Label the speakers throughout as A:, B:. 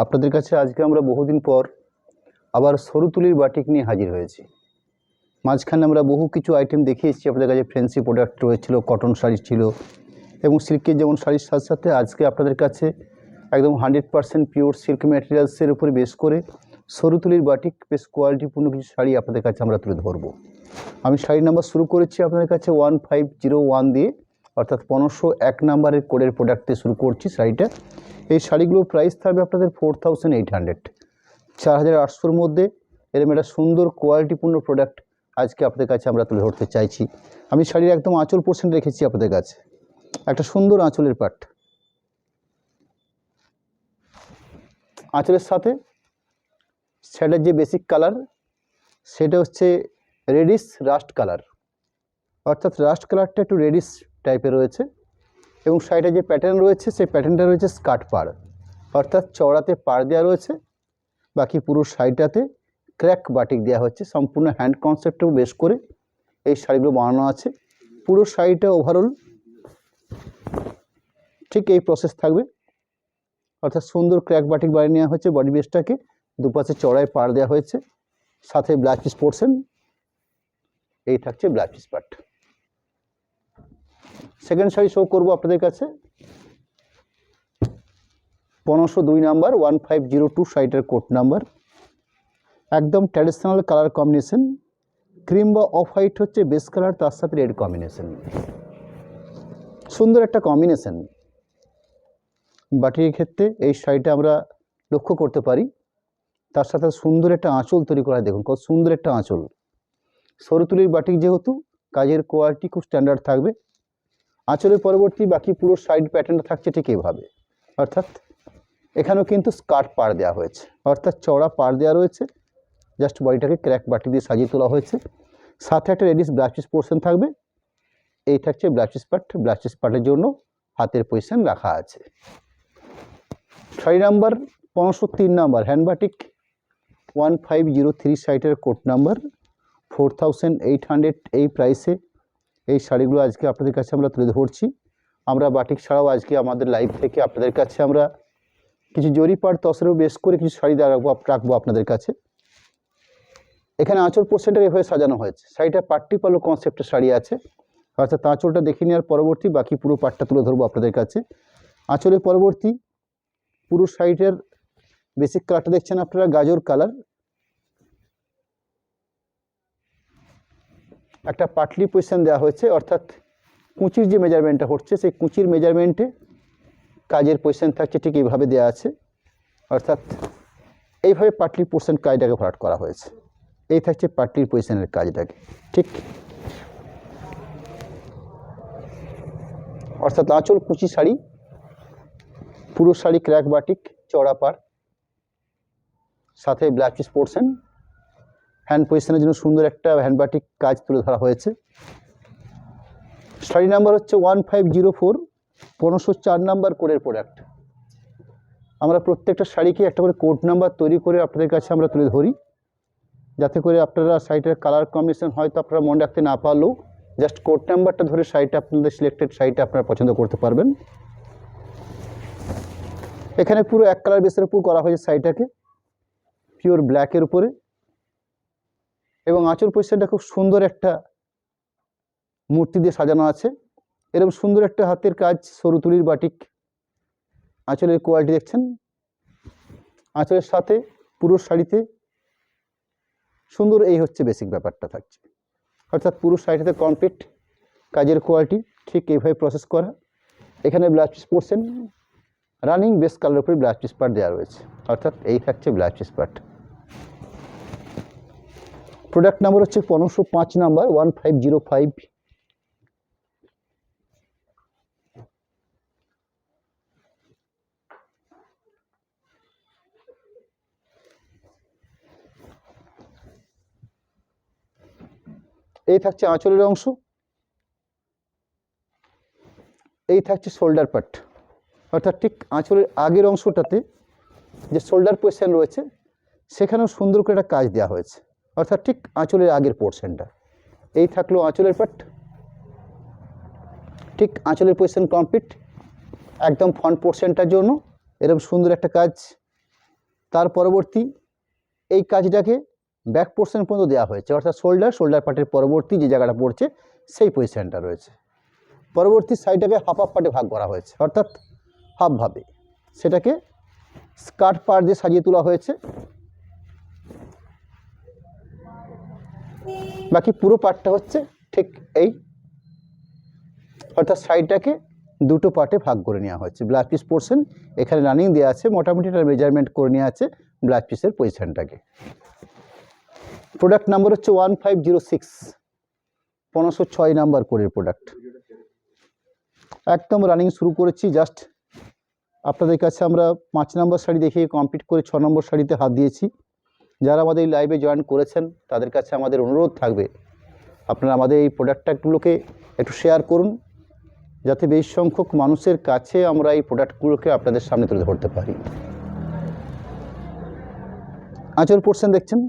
A: আপনাদের কাছে আজকে আমরা বহুদিন পর আবার সরু তুলির বাটিক নিয়ে হাজির হয়েছি। মাঝখানে আমরা বহু কিছু আইটেম দেখিয়েছি আপনাদের কাছে, ফ্যান্সি প্রোডাক্ট রয়েছিল, কটন শাড়ি ছিল এবং সিল্কের যেমন শাড়ির সাথে সাথে আজকে আপনাদের কাছে একদম 100% পিওর সিল্ক ম্যাটেরিয়ালসের উপরে বেস করে সরু তুলির বাটিক বেশ কোয়ালিটিপূর্ণ কিছু শাড়ি আপনাদের কাছে আমরা তুলে ধরবো। আমি শাড়ি নাম্বার শুরু করেছি আপনাদের কাছে 1501 দিয়ে, অর্থাৎ 1501 নাম্বারের কোডের প্রোডাক্ট দিয়ে শুরু করছি শাড়িটা। এই শাড়িগুলোর প্রাইস থাকবে আপনাদের 4800, 4800-র মধ্যে এরকম একটা সুন্দর কোয়ালিটিপূর্ণ প্রোডাক্ট আজকে আপনাদের কাছে আমরা তুলে ধরতে চাইছি। আমি শাড়ির একদম আঁচল পোর্শন রেখেছি আপনাদের কাছে, একটা সুন্দর আঁচলের পাট। আঁচলের সাথে শাড়ির যে বেসিক কালার সেটা হচ্ছে রেডিশ রাস্ট কালার, অর্থাৎ রাস্ট কালারটা একটু রেডিশ টাইপের রয়েছে এবং শাড়িটার যে প্যাটার্ন রয়েছে সেই প্যাটার্নটা রয়েছে স্কার্ট পাড়, অর্থাৎ চওড়াতে পাড় দেওয়া রয়েছে, বাকি পুরো শাড়িটাতে ক্র্যাক বাটিক দেওয়া হচ্ছে। সম্পূর্ণ হ্যান্ড কনসেপ্টও বেশ করে এই শাড়িগুলো বানানো আছে। পুরো শাড়িটা ওভারঅল ঠিক এই প্রসেস থাকবে, অর্থাৎ সুন্দর ক্র্যাক বাটিক বানিয়ে নেওয়া হয়েছে। বডি বেসটাকে দুপাশে চড়ায় পাড় দেওয়া হয়েছে, সাথে ব্লাউজ পিস পোর্শন এই থাকছে blouse piece part. Second sari show করবো আপনাদের কাছে 1502 নাম্বার, 1502 শাড়িটার কোড নাম্বার। একদম ট্র্যাডিশনাল কালার কম্বিনেশন, ক্রিম বা অফ হোয়াইট হচ্ছে বেস কালার, তার সাথে রেড কম্বিনেশন, সুন্দর একটা কম্বিনেশন। বাটির ক্ষেত্রে এই শাড়িটা আমরা লক্ষ্য করতে পারি, তার সাথে সুন্দর একটা আঁচল তৈরি করা। দেখুন কত সুন্দর একটা আঁচল। সরু তুলির বাটিক যেহেতু কাজের কোয়ালিটি খুব স্ট্যান্ডার্ড থাকবে। আঁচলের পরবর্তী বাকি পুরো সাইড প্যাটার্নটা থাকছে ঠিক এইভাবে, অর্থাৎ এখানেও কিন্তু স্কার্ট পাড় দেওয়া হয়েছে, অর্থাৎ চওড়া পাড় দেওয়া রয়েছে, জাস্ট বডিটাকে ক্র্যাক বাটি দিয়ে সাজিয়ে তোলা হয়েছে। সাথে একটা রেডিশ ব্লাউজ পিস পোর্শন থাকবে, এই থাকছে blouse piece part. Blouse piece পার্টের জন্য হাতের পজিশন রাখা আছে। Sari number 1503 number, hand batik 1503 সাইটের কোড নাম্বার, 4800 এই প্রাইসে এই শাড়িগুলো আজকে আপনাদের কাছে আমরা তুলে ধরছি। আমরা বাটিক ছাড়াও আজকে আমাদের লাইভ থেকে আপনাদের কাছে আমরা কিছু জরি পাট তসরেও বেশ করে কিছু শাড়ি রাখবো আপনাদের কাছে। এখানে আঁচল পোর্শনটা এভাবে সাজানো হয়েছে। শাড়িটা পাট্টি পালো কনসেপ্টের শাড়ি আছে, অর্থাৎ আঁচলটা দেখে নেওয়ার পরবর্তী বাকি পুরো পাটটা তুলে ধরবো আপনাদের কাছে। আঁচলের পরবর্তী পুরো শাড়িটার বেসিক কালারটা দেখছেন আপনারা গাজর কালার, একটা পাটলি পজিশন দেওয়া হয়েছে, অর্থাৎ কুচির যে মেজারমেন্টটা হচ্ছে সেই কুচির মেজারমেন্টে কাজের পজিশন থাকছে ঠিক এইভাবে দেওয়া আছে, অর্থাৎ এইভাবে পাটলি পোর্শন কাজটাকে ভরাট করা হয়েছে। এই থাকছে পাটলির পজিশনের কাজটাকে ঠিক, অর্থাৎ আঁচল কুচি শাড়ি, পুরো শাড়ি ক্র্যাক বাটিক চওড়া পাড়, সাথে ব্লাউজ পিস পোর্শন। হ্যান্ড পজিশনের জন্য সুন্দর একটা হ্যান্ড বাটিক কাজ তুলে ধরা হয়েছে। শাড়ি নাম্বার হচ্ছে 1504, 1504 নাম্বার কোডের প্রোডাক্ট। আমরা প্রত্যেকটা শাড়িকে একটা করে কোড নাম্বার তৈরি করে আপনাদের কাছে আমরা তুলে ধরি, যাতে করে আপনারা শাড়িটার কালার কম্বিনেশন হয়তো আপনারা মনে রাখতে না পারলেও জাস্ট কোড নাম্বারটা ধরে শাড়িটা আপনাদের সিলেক্টেড শাড়িটা আপনারা পছন্দ করতে পারবেন। এখানে পুরো এক কালার বেসের উপর করা হয়েছে শাড়িটাকে, পিওর ব্ল্যাকের উপরে, এবং আঁচল পজিশনটা খুব সুন্দর একটা মূর্তি দিয়ে সাজানো আছে। এরকম সুন্দর একটা হাতের কাজ সরু তুলির বাটিক। আঁচলের কোয়ালিটি দেখছেন, আঁচলের সাথে পুরো শাড়িতে সুন্দর এই হচ্ছে বেসিক ব্যাপারটা থাকছে, অর্থাৎ পুরো শাড়িটাতে কমপ্লিট কাজের কোয়ালিটি ঠিক এইভাবে প্রসেস করা। এখানে blouse piece portion running base colour উপরে ব্লাউজ পিস পার্ট দেওয়া রয়েছে, অর্থাৎ এই থাকছে blouse piece part. Product number হচ্ছে 1505 নাম্বার, 1505। এই থাকছে আঁচলের অংশ, এই থাকছে শোল্ডার পার্ট, অর্থাৎ ঠিক আঁচলের আগের অংশটাতে যে শোল্ডার পজিশন রয়েছে সেখানেও সুন্দর করে একটা কাজ দেওয়া হয়েছে, অর্থাৎ ঠিক আঁচলের আগের পোর্শনটা। এই থাকলো আঁচলের পার্ট, ঠিক আঁচলের পজিশন কমপ্লিট। একদম ফ্রন্ট পোর্শনটার জন্য এরকম সুন্দর একটা কাজ। তার পরবর্তী এই কাজটাকে ব্যাক পোর্শন পর্যন্ত দেওয়া হয়েছে, অর্থাৎ শোল্ডার পার্টের পরবর্তী যে জায়গাটা পড়ছে সেই পজিশনটা রয়েছে। পরবর্তী সাইডটাকে হাফ পার্টে ভাগ করা হয়েছে, অর্থাৎ হাফভাবে সেটাকে স্কার্ট পার্ট দিয়ে সাজিয়ে তোলা হয়েছে। বাকি পুরো পার্টটা হচ্ছে ঠিক এই, অর্থাৎ সাইডটাকে দুটো পার্টে ভাগ করে নেওয়া হয়েছে। ব্লাউজ পিস পোর্শন এখানে রানিং দেওয়া আছে, মোটামুটি এটা মেজারমেন্ট করে নেওয়া আছে ব্লাউজ পিসের পজিশনটাকে। প্রোডাক্ট নাম্বার হচ্ছে 1506, 506 নাম্বার কোডের প্রোডাক্ট। একদম রানিং শুরু করেছি। জাস্ট আপনাদের কাছে আমরা 5 নম্বর শাড়ি দেখিয়ে কমপ্লিট করে 6 নম্বর শাড়িতে হাত দিয়েছি। যারা আমাদের এই লাইভে জয়েন করেছেন তাদের কাছে আমাদের অনুরোধ থাকবে, আপনারা আমাদের এই প্রোডাক্টগুলোকে একটু শেয়ার করুন, যাতে বেশি সংখ্যক মানুষের কাছে আমরা এই প্রোডাক্টগুলোকে আপনাদের সামনে তুলে ধরতে পারি। আঁচল পোর্শন দেখছেন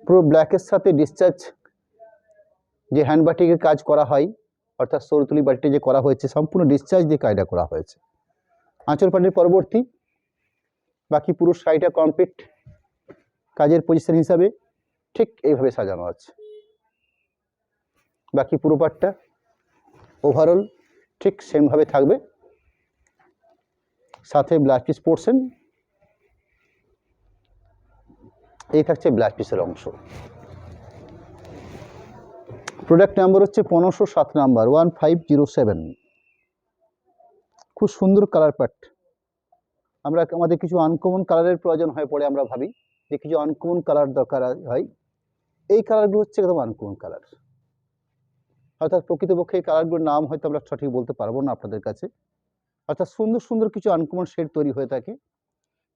A: পুরো ব্ল্যাকের সাথে ডিসচার্জ যে হ্যান্ড বাটিকের কাজ করা হয়, অর্থাৎ সরতুলি বাটিটা যে করা হয়েছে সম্পূর্ণ ডিসচার্জ দিয়ে কাজটা করা হয়েছে। আঁচল পাটির পরবর্তী বাকি পুরো শাড়িটা কমপ্লিট কাজের পজিশন হিসাবে ঠিক এইভাবে সাজানো আছে। বাকি পুরো পাটটা ওভারঅল ঠিক সেমভাবে থাকবে, সাথে ব্লাউজ পিস পোর্শন এই থাকছে ব্লাউজ পিসের অংশ। প্রোডাক্ট নাম্বার হচ্ছে 1507 নাম্বার, 1507। খুব সুন্দর কালার প্যাট। আমাদের কিছু আনকমন কালারের প্রয়োজন হয়ে পড়ে, আমরা ভাবি যে কিছু আনকমন কালার দরকার হয়। এই কালারগুলো হচ্ছে একদম আনকমন কালার, অর্থাৎ প্রকৃতপক্ষে এই কালারগুলোর নাম হয়তো আমরা সঠিক বলতে পারবো না আপনাদের কাছে। অর্থাৎ সুন্দর সুন্দর কিছু আনকমন শেড তৈরি হয়ে থাকে,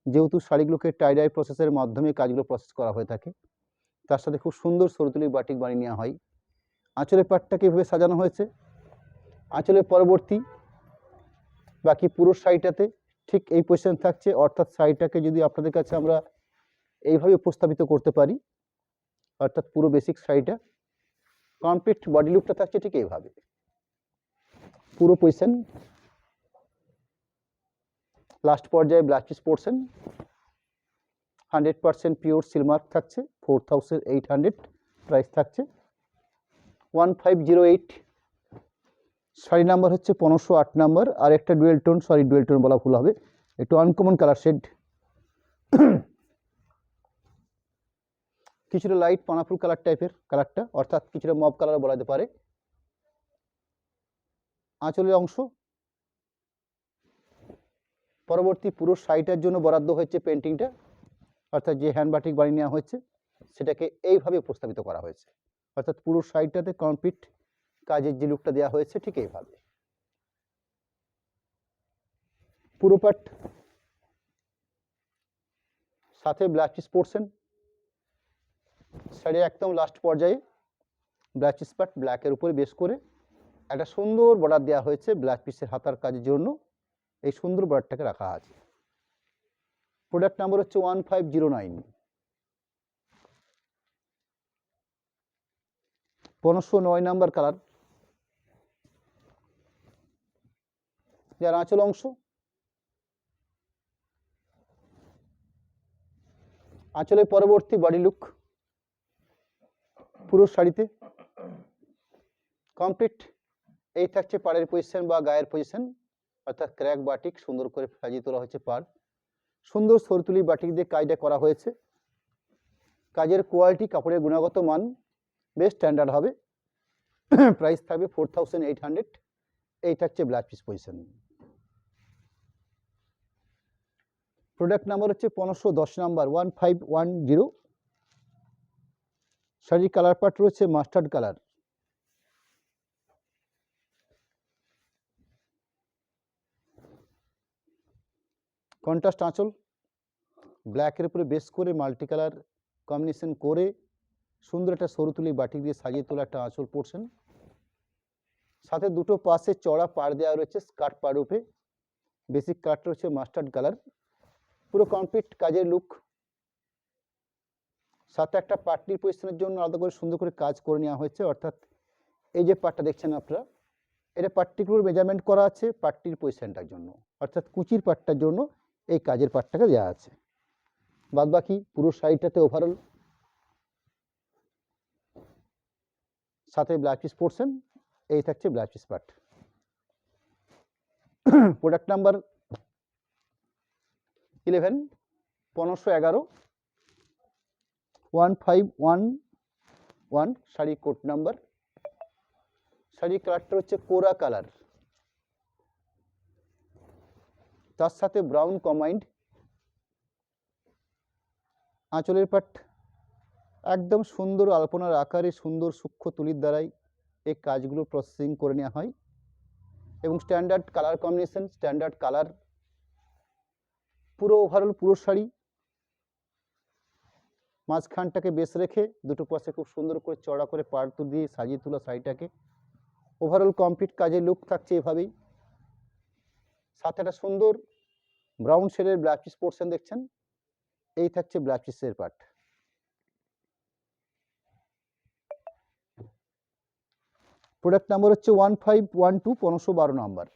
A: যেহেতু শাড়িগুলোকে টাই ডাই প্রসেসের মাধ্যমে কাজগুলো প্রসেস করা হয়ে থাকে। তার সাথে খুব সুন্দর সরতুলি বাটিক বানিয়ে নেওয়া হয়। আঁচলের পাটটাকে এভাবে সাজানো হয়েছে। আঁচলের পরবর্তী বাকি পুরো শাড়িটাতে ঠিক এই পজিশন থাকছে, অর্থাৎ শাড়িটাকে যদি আপনাদের কাছে আমরা এইভাবে উপস্থাপিত করতে পারি, অর্থাৎ পুরো বেসিক শাড়িটা কমপ্লিট বডি লুকটা থাকছে ঠিক এইভাবে। পুরো পজিশন লাস্ট পর্যায়ে blouse piece portion 100% pure Silk Mark থাকছে, 4800 প্রাইস থাকছে। 1508 শাড়ি নাম্বার হচ্ছে 1508 নাম্বার। আর একটা ডুয়েল টোন, ডুয়েল টোন বলা ভুল হবে, একটু আনকমন কালার শেড, কিছুটা লাইট পানাফুল কালার টাইপের কালারটা, অর্থাৎ কিছুটা মব কালার বলা যেতে পারে। আঁচলের অংশ পরবর্তী পুরো শাড়িটার জন্য বরাদ্দ হয়েছে পেন্টিংটা, অর্থাৎ যে হ্যান্ড বাটিক বানিয়ে নেওয়া হয়েছে সেটাকে এইভাবে উপস্থাপিত করা হয়েছে, অর্থাৎ পুরো শাড়িটাতে কমপ্লিট কাজের যে লুকটা দেওয়া হয়েছে ঠিক এইভাবে। পুরো পাট সাথে ব্লাউজ পিস পোর্শন, শাড়ির একদম লাস্ট পর্যায়ে ব্লাউজ পিস পাট ব্ল্যাকের উপরে বেশ করে একটা সুন্দর বর্ডার দেওয়া হয়েছে ব্লাউজ পিসের হাতার কাজের জন্য। এই সুন্দর বর্ডারটাকে রাখা আছে। প্রোডাক্ট নাম্বার হচ্ছে 1509, 1509 নাম্বার কালার। যার আঁচল অংশ, আঁচলের পরবর্তী বডি লুক পুরো শাড়িতে কমপ্লিট এই থাকছে পাড়ের পজিশন বা গায়ের পজিশন, অর্থাৎ ক্র্যাক বাটিক সুন্দর করে সাজিয়ে তোলা হয়েছে পাড়। সুন্দর সরতুলি বাটিক দিয়ে কাজটা করা হয়েছে। কাজের কোয়ালিটি, কাপড়ের গুণগত মান বেশ স্ট্যান্ডার্ড হবে। প্রাইস থাকবে 4800। এই থাকছে blouse piece position. Product number হচ্ছে 1510 নাম্বার, 1510। শাড়ির কালার পার্ট রয়েছে মাস্টার্ড কালার। কন্ট্রাস্ট আঁচল, ব্ল্যাকের উপরে বেস করে মাল্টি কালার কম্বিনেশন করে সুন্দর একটা সরুতুলি বাটিক দিয়ে সাজিয়ে তোলা একটা আঁচল পোর্শন। সাথে দুটো পাশে চড়া পাড় দেওয়া রয়েছে স্কার্ট পাড় রূপে। বেসিক কালারটা হচ্ছে মাস্টার্ড কালার। পুরো কমপ্লিট কাজের লুক, সাথে একটা পাটলির পজিশনের জন্য আলাদা করে সুন্দর করে কাজ করে নেওয়া হয়েছে, অর্থাৎ এই যে পাটটা দেখছেন আপনারা এটা পার্টিকুলার মেজারমেন্ট করা আছে পাটটির পজিশনটার জন্য, অর্থাৎ কুচির পাটটার জন্য এই কাজের পাটটাকে দেওয়া আছে। বাদ বাকি পুরো শাড়িটাতে ওভারঅল সাথে ব্লাউজ পিস পোর্শন, এই থাকছে blouse piece part. Product number 11 1511 1511 sari code number. শাড়ির কালারটা হচ্ছে কোরা কালার, তার সাথে ব্রাউন কম্বাইন্ড। আঁচলের পাট একদম সুন্দর আলপনার আকারে সুন্দর সূক্ষ্ম তুলির দ্বারাই এই কাজগুলো প্রসেসিং করে নেওয়া হয় এবং standard colour combination, standard colour. পুরো ওভারঅল পুরো শাড়ি মাঝখানটাকে বেশ রেখে দুটো পাশে খুব সুন্দর করে চড়া করে পাড় দিয়ে সাজিয়ে তোলা শাড়িটাকে। ওভারঅল কমপ্লিট কাজের লুক থাকছে এভাবেই। সাথে একটা সুন্দর ব্রাউন শেডের ব্লাউজ পিস পোর্শন দেখছেন, এই থাকছে ব্লাউজ পিসের পার্ট। প্রোডাক্ট নাম্বার হচ্ছে 1512 1512 নাম্বার।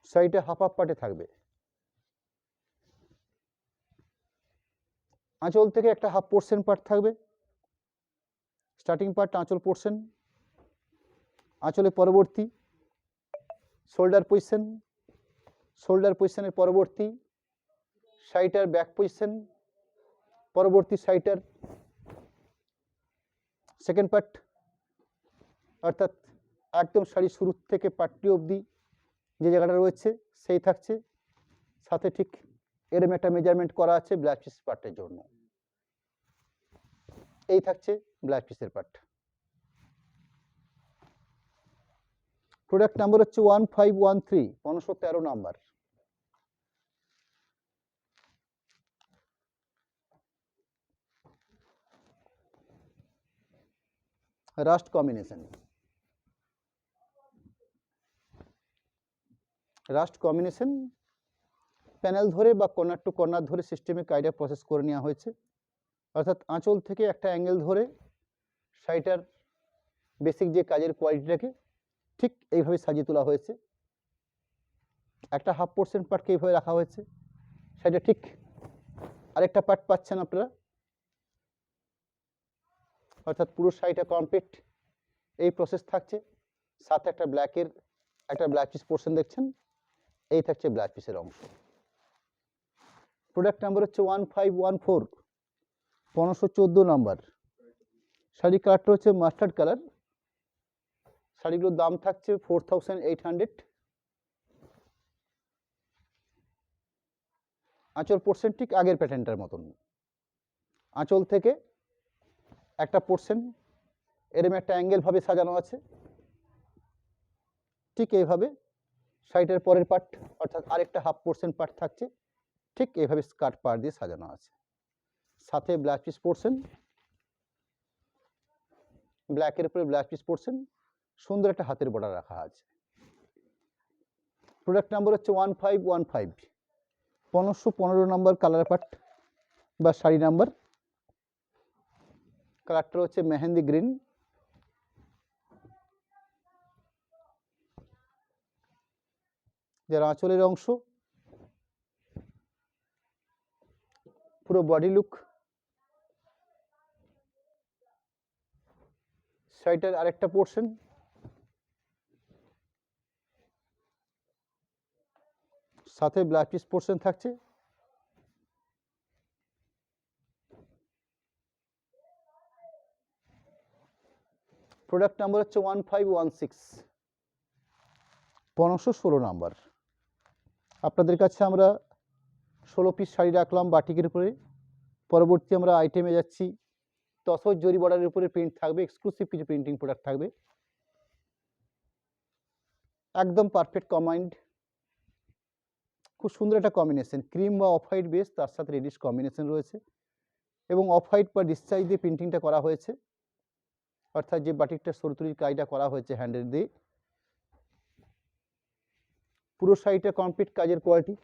A: শাড়িটা হাফ হাফ পার্টে থাকবে। আঁচল থেকে একটা হাফ পোর্শন পার্ট থাকবে, স্টার্টিং পার্ট আঁচল পোর্শন, আঁচলের পরবর্তী শোল্ডার পজিশন, শোল্ডার পজিশনের পরবর্তী শাড়িটার ব্যাক পজিশন, পরবর্তী শাড়িটার সেকেন্ড পার্ট, অর্থাৎ একদম শাড়ি শুরু থেকে পাট্টি অবধি যে জায়গাটা রয়েছে সেই থাকছে। সাথে ঠিক এরম একটা মেজারমেন্ট করা আছে ব্লাউজ পিস পার্টের জন্য, এই থাকছে ব্লাউজ পিসের পার্ট। প্রোডাক্ট নাম্বার হচ্ছে 1513 1513 number. Rust combination, rust combination panel ধরে বা কর্নার টু কর্নার ধরে সিস্টেমে কাজটা প্রসেস করে নেওয়া হয়েছে, অর্থাৎ আঁচল থেকে একটা অ্যাঙ্গেল ধরে শাড়িটার বেসিক যে কাজের কোয়ালিটিটাকে ঠিক এইভাবে সাজিয়ে তোলা হয়েছে। একটা হাফ পোর্শন পার্টকে এইভাবে রাখা হয়েছে, শাড়িটা ঠিক আরেকটা পার্ট পাচ্ছেন আপনারা, অর্থাৎ পুরো শাড়িটা কমপ্লিট এই প্রসেস থাকছে। সাথে একটা ব্ল্যাকের একটা ব্লাউজ পিস পোর্শন দেখছেন, এই থাকছে ব্লাউজ পিসের অংশ। প্রোডাক্ট নাম্বার হচ্ছে 1514 1514 নাম্বার। শাড়ি কালারটা হচ্ছে মাস্টার্ড কালার। শাড়িগুলোর দাম থাকছে 4800। আঁচল পোর্শন ঠিক আগের প্যাটার্নটার মতন, আঁচল থেকে একটা পোর্শন এরম একটা অ্যাঙ্গেল ভাবে সাজানো আছে, ঠিক এইভাবে শাড়িটার পরের পার্ট অর্থাৎ আরেকটা হাফ পোর্শন পার্ট থাকছে, ঠিক এইভাবে স্কার্ট পার দিয়ে সাজানো আছে। সাথে ব্লাউজ পিস পোর্শন, ব্ল্যাকের উপরে ব্লাউজ পিস পোর্শন, সুন্দর একটা হাতের বর্ডার রাখা আছে। প্রোডাক্ট নাম্বার হচ্ছে 1515 1515 নাম্বার কালার পার্ট বা শাড়ি নাম্বার। কালারটা হচ্ছে মেহেন্দি গ্রিন। যার আঁচলের অংশ পুরো বডি লুক, শাড়িটার আরেকটা পোর্শন, সাথে ব্লাউজ পিস পোর্শন থাকছে। প্রোডাক্ট নাম্বার হচ্ছে 1516 1516 নাম্বার। আপনাদের কাছে আমরা 16 পিস শাড়ি রাখলাম বাটিকের উপরে। পরবর্তী আমরা আইটেমে যাচ্ছি, তসর জরি বর্ডারের উপরে প্রিন্ট থাকবে, এক্সক্লুসিভ কিছু প্রিন্টিং প্রোডাক্ট থাকবে, একদম পারফেক্ট কম্বাইন্ড, খুব সুন্দর একটা কম্বিনেশন, ক্রিম বা অফ হোয়াইট বেস তার সাথে রেডিশ কম্বিনেশন রয়েছে এবং অফ হোয়াইট বা ডিসচার্জ দিয়ে প্রিন্টিংটা করা হয়েছে, অর্থাৎ যে বাটিকটা সরতুলির কাজটা করা হয়েছে হ্যান্ডেল দিয়ে। পুরো শাড়িটা কমপ্লিট কাজের কোয়ালিটি।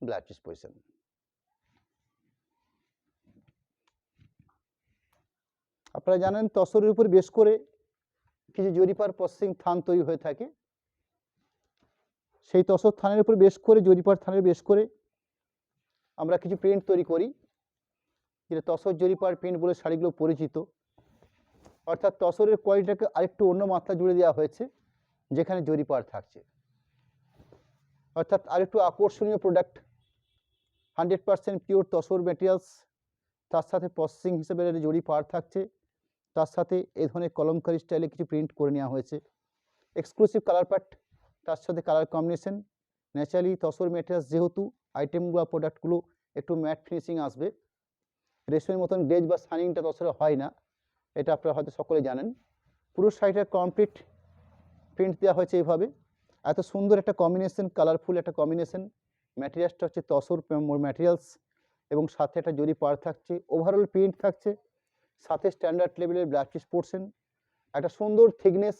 A: Blouse piece position. আপনারা জানেন তসরের উপর বেশ করে কিছু জরিপার প্রসেসিং থান তৈরি হয়ে থাকে। সেই তসর থানের উপর বেশ করে, জরিপার থানের বেশ করে আমরা কিছু প্রিন্ট তৈরি করি, যেটা তসর জরিপার প্রিন্ট বলে শাড়িগুলো পরিচিত। অর্থাৎ তসরের কোয়ালিটিটাকে আরেকটু অন্য মাত্রা জুড়ে দেওয়া হয়েছে, যেখানে জরিপার থাকছে। অর্থাৎ আরেকটু আকর্ষণীয় প্রোডাক্ট, 100% পিওর তসর ম্যাটেরিয়ালস, তার সাথে প্রসেসিং হিসেবে জরিপার থাকছে, তার সাথে এই ধরনের কলমকারি স্টাইলে কিছু প্রিন্ট করে নেওয়া হয়েছে। এক্সক্লুসিভ কালার পার্ট, তার সাথে colour combination. Naturally tussar materials যেহেতু আইটেমগুলো প্রোডাক্টগুলো একটু ম্যাট ফিনিশিং আসবে, রেশমের মতন গ্লেজ বা শাইনিংটা তসরে হয় না, এটা আপনারা হয়তো সকলে জানেন। পুরো শাড়িটার কমপ্লিট প্রিন্ট দেওয়া হয়েছে এইভাবে। এত সুন্দর একটা কম্বিনেশন, কালারফুল একটা কম্বিনেশন। ম্যাটেরিয়ালসটা হচ্ছে তসর ম্যাটেরিয়ালস এবং সাথে একটা জরি পার থাকছে, ওভারঅল প্রিন্ট থাকছে, সাথে স্ট্যান্ডার্ড লেভেলের ব্লাউজ পিস পোর্শন, একটা সুন্দর থিকনেস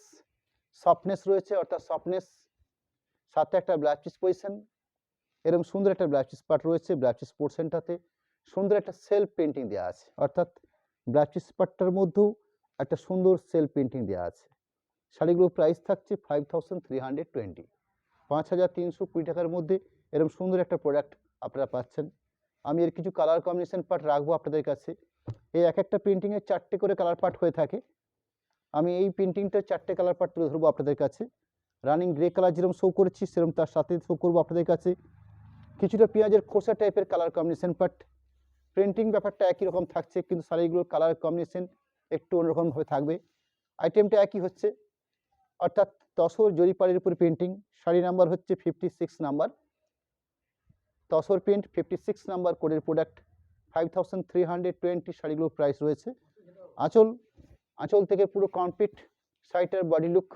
A: সফটনেস রয়েছে, অর্থাৎ সফটনেস, সাথে একটা ব্লাউজ পিস পজিশন, এরকম সুন্দর একটা ব্লাউজ পিস পার্ট রয়েছে। ব্লাউজ পিস পোর্শনটাতে সুন্দর একটা সেলফ পেন্টিং দেওয়া আছে, অর্থাৎ ব্লাউজ পিস পার্টটার মধ্যেও একটা সুন্দর সেলফ পেন্টিং দেওয়া আছে। শাড়িগুলোর প্রাইস থাকছে 5320, 5320 টাকার মধ্যে এরকম সুন্দর একটা প্রোডাক্ট আপনারা পাচ্ছেন। আমি এর কিছু কালার কম্বিনেশন পার্ট রাখবো আপনাদের কাছে। এই এক একটা প্রিন্টিংয়ে 4টে করে কালার পার্ট হয়ে থাকে। আমি এই প্রিন্টিংটা 4টে কালার পার্ট তুলে ধরবো আপনাদের কাছে। রানিং গ্রে কালার যেরকম শো করেছি, সেরকম তার সাথে শো করবো আপনাদের কাছে কিছুটা পেঁয়াজের খোসা টাইপের কালার কম্বিনেশন পার্ট। প্রিন্টিং ব্যাপারটা একই রকম থাকছে, কিন্তু শাড়িগুলোর কালার কম্বিনেশন একটু অন্যরকমভাবে থাকবে। আইটেমটা একই হচ্ছে, অর্থাৎ তসর জরিপাড়ির উপর প্রিন্টিং। শাড়ি নাম্বার হচ্ছে 56 নাম্বার, তসর প্রিন্ট 56 নাম্বার কোডের প্রোডাক্ট। 5320 শাড়িগুলোর প্রাইস রয়েছে। আঁচল থেকে পুরো কমপ্লিট শাড়িটার বডি লুক,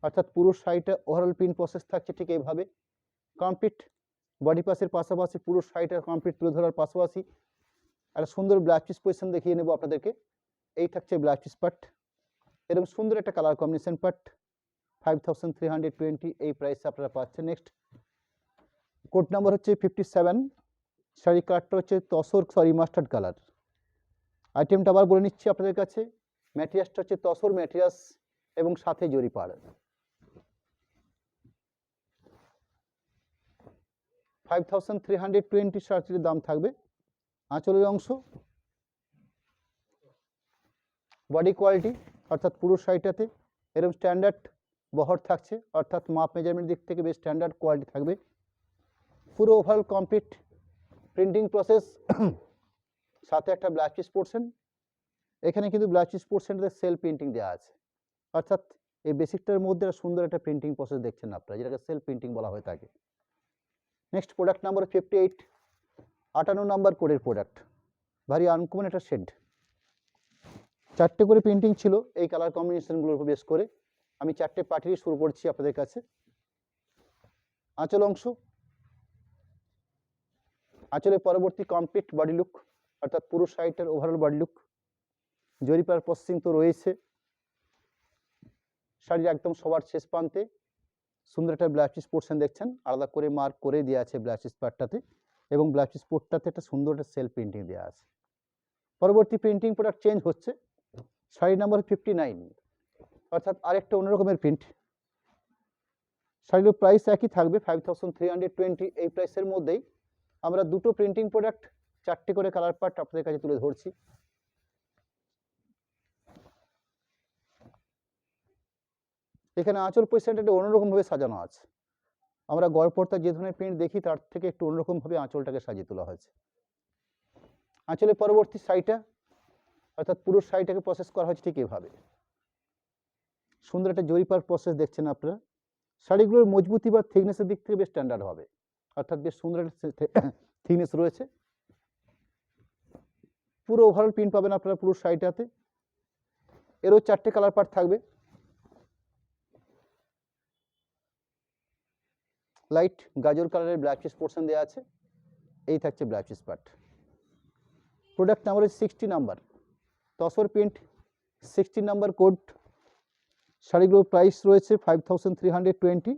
A: অর্থাৎ পুরো শাড়িটা ওভারঅল প্রিন্ট প্রসেস থাকছে ঠিক এইভাবে। কমপ্লিট বডি পাসের পাশাপাশি পুরো শাড়িটা কমপ্লিট তুলে ধরার পাশাপাশি একটা সুন্দর ব্লাউজ পিস পজিশন দেখিয়ে নেবো আপনাদেরকে। এই থাকছে ব্লাউজ পিস পার্ট, এরকম সুন্দর একটা কালার কম্বিনেশন পার্ট। 5320 এই প্রাইসে আপনারা পাচ্ছেন। নেক্সট কোড নাম্বার হচ্ছে 57, শাড়ি কালারটা হচ্ছে মাস্টার্ড কালার। আইটেমটা আবার বলে নিচ্ছি আপনাদের কাছে, ম্যাটেরিয়ালসটা হচ্ছে তসর ম্যাটেরিয়ালস এবং সাথে জরিপাড়। 5320 শাড়িটির দাম থাকবে। আঁচলের অংশ, বডি কোয়ালিটি, অর্থাৎ পুরো শাড়িটাতে এরকম স্ট্যান্ডার্ড বহর থাকছে, অর্থাৎ মাপ মেজারমেন্ট দিক থেকে বেশ স্ট্যান্ডার্ড কোয়ালিটি থাকবে। পুরো ওভারঅল কমপ্লিট প্রিন্টিং প্রসেস, সাথে একটা ব্লাউজ পিস পোর্শন। এখানে কিন্তু ব্লাউজ পিস পোর্শনটাতে সেলফ প্রিন্টিং দেওয়া আছে, অর্থাৎ এই বেসিকটার মধ্যে সুন্দর একটা প্রিন্টিং প্রসেস দেখছেন আপনারা, যেটাকে সেলফ প্রিন্টিং বলা হয়ে থাকে। নেক্সট প্রোডাক্ট নাম্বার 58, 58 নাম্বার কোডের প্রোডাক্ট। ভারী আনকমন একটা শেড, 4টে করে প্রিন্টিং ছিল এই কালার কম্বিনেশনগুলোর উপর বেস করে। আমি 4টে পার্টিরই শুরু করছি আপনাদের কাছে। আঁচল অংশ, আঁচলের পরবর্তী কমপ্লিট বডি লুক, অর্থাৎ পুরো শাড়িটার ওভারঅল বডি লুক। জরিপার প্রসেসিং তো রয়েছে। শাড়ির একদম সবার শেষ প্রান্তে সুন্দর একটা ব্লাউজ পিস পোর্শন দেখছেন, আলাদা করে মার্ক করে দেওয়া আছে ব্লাউজ পিস পার্টটাতে, এবং ব্লাউজ পিস পোর্টটাতে একটা সুন্দর একটা সেলফ প্রিন্টিং দেওয়া আছে। পরবর্তী প্রিন্টিং প্রোডাক্ট চেঞ্জ হচ্ছে, শাড়ি নাম্বার 59, অর্থাৎ আরেকটা অন্যরকমের প্রিন্ট। শাড়ির প্রাইস একই থাকবে 5320 এই প্রাইসের মধ্যেই। আমরা দুটো প্রিন্টিং প্রোডাক্ট 4টে করে কালার পার্ট আপনাদের কাছে তুলে ধরছি। এখানে আঁচল পজিশনটা অন্যরকমভাবে সাজানো আছে। আমরা গড়পড়তা যে ধরনের প্রিন্ট দেখি তার থেকে একটু অন্যরকমভাবে আঁচলটাকে সাজিয়ে তোলা হয়েছে। আঁচলের পরবর্তী শাড়িটা, অর্থাৎ পুরো শাড়িটাকে প্রসেস করা হয়েছে ঠিক এভাবে। সুন্দর একটা জরিপার প্রসেস দেখছেন আপনারা। শাড়িগুলোর মজবুতি বা থিকনেসের দিক থেকে বেশ স্ট্যান্ডার্ড হবে, অর্থাৎ বেশ সুন্দর একটা থিকনেস রয়েছে। পুরো ওভারঅল প্রিন্ট পাবেন আপনারা পুরো শাড়িটাতে। এরও 4টে কালার পার্ট থাকবে। লাইট গাজর কালারের ব্লাউজ পিস পোর্শন দেওয়া আছে। এই থাকছে blouse piece part. Product number 60 number, tussar print 60 number code. শাড়িগুলোর প্রাইস রয়েছে 5320।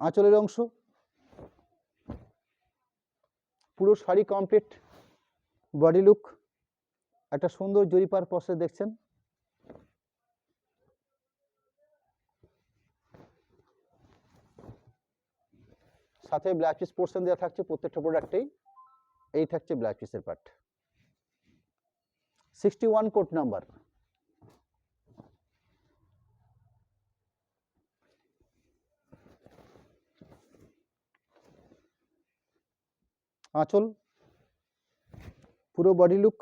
A: আঁচলের অংশ, পুরো শাড়ি কমপ্লিট বডি লুক, একটা সুন্দর জরিপার প্রসেস দেখছেন। সাথে ব্লাউজ পিস পোর্শন দেওয়া থাকছে প্রত্যেকটা প্রোডাক্টেই। এই থাকছে ব্লাউজ পিসের পার্ট। 61 coat number. আঁচল, পুরো body look,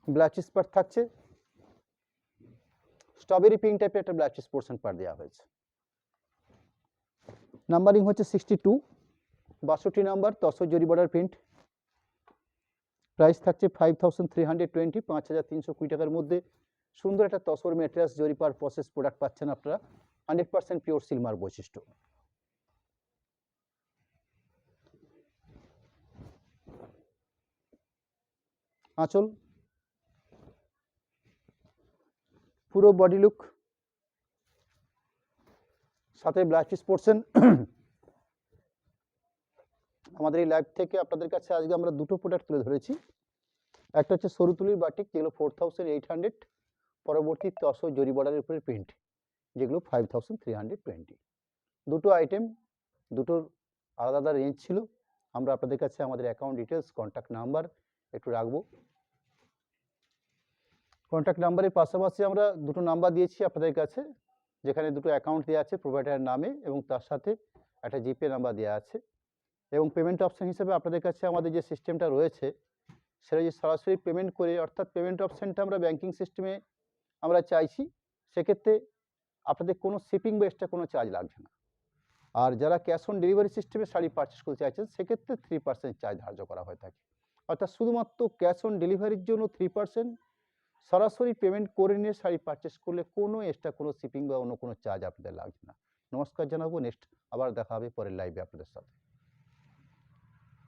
A: blouse piece part থাকছে। স্ট্রবেরি পিঙ্ক টাইপের একটা ব্লাউজ পিস পোর্শন পার্ট দেওয়া হয়েছে। নাম্বারিং হচ্ছে 62, 62 নাম্বার, তসর জরি বর্ডার প্রিন্ট। প্রাইস থাকছে 5320, 5320 টাকার মধ্যে সুন্দর একটা তসর ম্যাট্রেস জরিপার প্রসেস প্রোডাক্ট পাচ্ছেন আপনারা, 100% পিওর সিলমার বৈশিষ্ট্য। আঁচল, পুরো বডি লুক, সাথে ব্লাউজ পিস পোর্শন। আমাদের এই লাইভ থেকে আপনাদের কাছে আজকে আমরা দুটো প্রোডাক্ট তুলে ধরেছি। একটা হচ্ছে সরু তুলির বাটিক, যেগুলো 4800, পরবর্তী তসর জরি বর্ডারের উপরে প্রিন্ট, যেগুলো 5320। দুটো আইটেম, দুটোর আলাদা আলাদা রেঞ্জ ছিল। আমরা আপনাদের কাছে আমাদের অ্যাকাউন্ট ডিটেলস, কন্ট্যাক্ট নাম্বার একটু রাখবো। কন্ট্যাক্ট নাম্বারের পাশাপাশি আমরা দুটো নাম্বার দিয়েছি আপনাদের কাছে, যেখানে দুটো অ্যাকাউন্ট দেওয়া আছে প্রোভাইডারের নামে এবং তার সাথে একটা জিপে নাম্বার দেওয়া আছে। এবং পেমেন্ট অপশান হিসেবে আপনাদের কাছে আমাদের যে সিস্টেমটা রয়েছে, সেটা যে সরাসরি পেমেন্ট করে, অর্থাৎ পেমেন্ট অপশানটা আমরা ব্যাঙ্কিং সিস্টেমে আমরা চাইছি, সেক্ষেত্রে আপনাদের কোনো শিপিং বা এক্সট্রা কোনো চার্জ লাগছে না। আর যারা ক্যাশ অন ডেলিভারি সিস্টেমে শাড়ি পারচেস করতে চাইছেন, সেক্ষেত্রে 3% চার্জ ধার্য করা হয়ে থাকে। অর্থাৎ শুধুমাত্র ক্যাশ অন ডেলিভারির জন্য 3%, সরাসরি পেমেন্ট করে নিয়ে শাড়ি পারচেস করলে কোনো এক্সট্রা কোনো শিপিং বা অন্য কোনো চার্জ আপনাদের লাগছে না। নমস্কার জানাবো, নেক্সট আবার দেখা হবে পরের লাইভে আপনাদের সাথে।